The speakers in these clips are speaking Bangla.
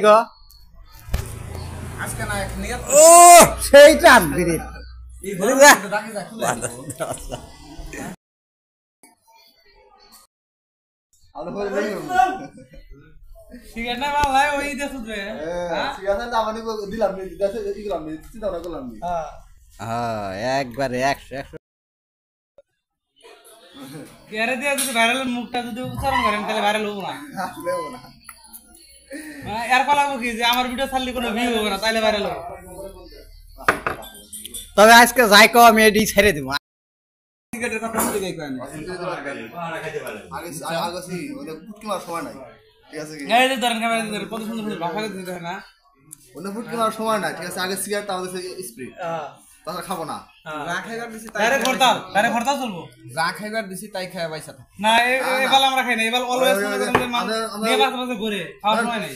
গো আজকে না এক নিয়ত ও সেইটা আনবিরে এই বড় ডাকে যা খুলে আলো করে দেই ঠিক আছে না ভাই ওই দেখো রে হ্যাঁ ঠিক আছে না আমি দিলাম নি দিতে এই করলাম নি চিন্তা না করলাম নি হ্যাঁ একবারে 100 কেরে দিয়ে যদি ভাইরাল মুখটা যদি উচ্চারণ করেন তাহলে ভাইরাল হবো না লেও না এর পালাবো কি যে আমার ভিডিও ছাড়লে কোনো ভিউ হবে না তাইলে ভাইরাল হবে তবে আজকে যাই কো আমি এডি ছেড়ে দেব টিকেটের কথা বলতে গই কেন আগে আগেছি ওটা ফুটকি মার সময় নাই ঠিক আছে কি এই যে ধরেন ক্যামেরা ধরে কত সুন্দর সুন্দর ভাষা দিতে হয় না ওটা ফুটকি মার সময় নাই ঠিক আছে আগে সিগারেট আমাদের স্প্রে তাহলে খাবো না যা খাইবার দিছি তাই ডাইরেক্ট হরতাল চলবো যা খাইবার দিছি তাই খায় পয়সা না এবাল আমরা খাই না এবাল অলওয়েজ নিয়ে বাসে ঘুরে খাওয়ার সময় নাই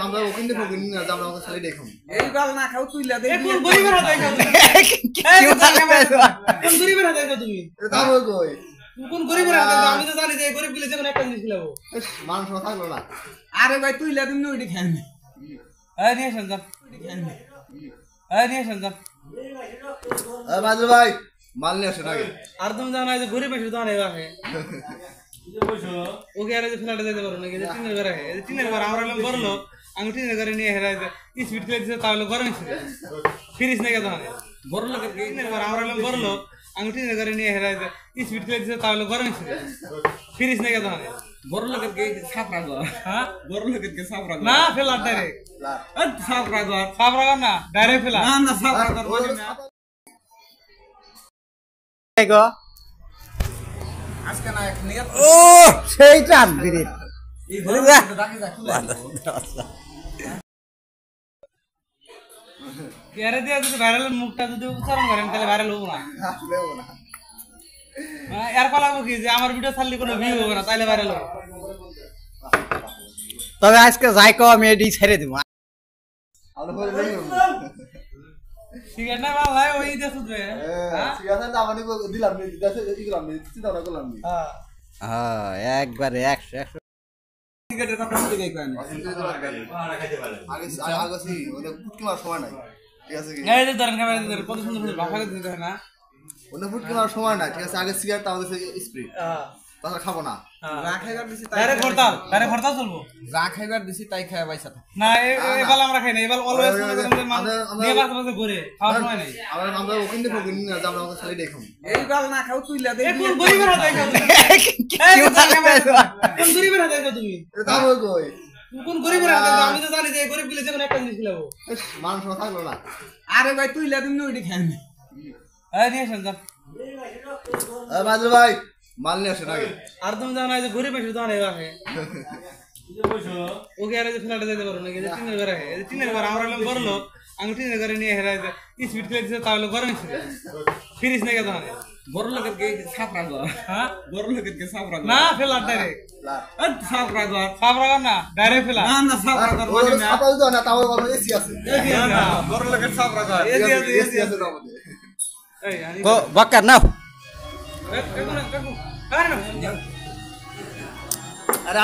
আমরা ওখানে ফোকিন না যে আমরা ওখানে খালি দেখাম এইবাল না খাও তুইলা দে কোন গরিবের হাতে খাও কোন গরিবের হাতে খাও তুমি এটা হবে কই কোন গরিবের হাতে খাও আমি তো জানি যে গরিব গুলো যেমন একটা জিনিস খিলাবো মানুষ থাকলো না আরে ভাই তুইলা দিন না ওইটা খাই না এই নিয়ে আসেন যা এই নিয়ে আসেন যা বাজু ভাই মাল নিয়ে আসেন আগে আর তুমি জানো যে গরিব এসে তো আনে রাখে ওকে আর যে ফ্ল্যাটে যেতে পারো নাকি যে টিনের ঘরে রাখে যে টিনের ঘর আমরা লোক বড় লোক আমি টিনের ঘরে নিয়ে হেরাই স্পিড খেলে দিতে তাহলে গরম ছিল ফিরিস নাকি তখন বড় লোকের টিনের ঘর আমরা লোক বড় লোক আমি টিনের ঘরে নিয়ে হেরাই স্পিড খেলে দিতে তাহলে গরম ছিল ফিরিস নাকি তখন বড় লোকের কে সাপ রাখো হ্যাঁ বড় লোকের কে সাপ রাখো না ফেলার ডাইরেক্ট সাপ রাখো না ডাইরেক্ট ফেলা না না সাপ রাখো গো আজকে না এক নিয়ত ও সেইটা আনবিরে এই বড় ডাকে যা খুলে কেরে দিয়ে যদি ভাইরাল মুখটা যদি উচ্চারণ করেন তাহলে ভাইরাল হবো না লেও না এর পালাবো কি যে আমার ভিডিও ছাড়লে কোনো ভিউ হবে না তাইলে ভাইরাল হবে তবে আজকে যাই কো আমি এডি ছেড়ে দেব আলো করে দেই ঠিক আছে না ভাই ওই দেখো রে হ্যাঁ ঠিক আছে না আমি দিলাম নি দিতে এই করলাম নি চিন্তা না করলাম নি হ্যাঁ একবারে 100 টিকেটের কথা বলতে গই কেন আগে আগেছি ওটা ফুটকি মার সময় নাই ঠিক আছে কি এই যে ধরেন ক্যামেরা ধরে কত সুন্দর সুন্দর ভাষা দিতে হয় না ওটা ফুটকি মার সময় নাই ঠিক আছে আগে সিগারেট আমাদের স্প্রে তাহলে খাবো না যা খাইবার দিছি ডাইরেক্ট হরতাল চলবো যা খাইবার দিছি তাই খায় পয়সা না এবাল আমরা খাই না এবাল অলওয়েজ নিয়ে বাসে ঘুরে খাওয়ার সময় নাই আমরা ওখানে ফোকিন না যে আমরা ওখানে খালি দেখাম এইবাল না খাও তুইলা দে কোন গরিবের হাতে খাও কোন গরিবের হাতে খাও তুমি এটা হবে কই কোন গরিবের হাতে খাও আমি তো জানি যে গরিব গুলো যেমন একটা জিনিস খিলাবো মানুষ থাকলো না আরে ভাই তুইলা দিন না ওইটা খাই না এই নিয়ে আসেন যা বাজু ভাই মাল নিয়ে আসেন আগে আর তুমি জানো যে গরিব এসে তো আনে রাখে ওকে আর যে ফ্ল্যাটে যেতে পারো নাকি যে টিনের ঘরে রাখে যে টিনের ঘর আমরা লোক বড় লোক আমি টিনের ঘরে নিয়ে হেরাই স্পিড খেলে দিতে তাহলে গরম ছিল ফিরিস নাকি তখন বড় লোকের কে সাপ রাখো হ্যাঁ বড় লোকের কে সাপ রাখো না ফেলার ডাইরেক্ট সাপ রাখো না ডাইরেক্ট ফেলা না না সাপ রাখো সাপ দাও না তাও বলবো এসি আছে বড় লোকের সাপ রাখো এসি আছে আমাদের এই বক্কা নাও কাকু আরে না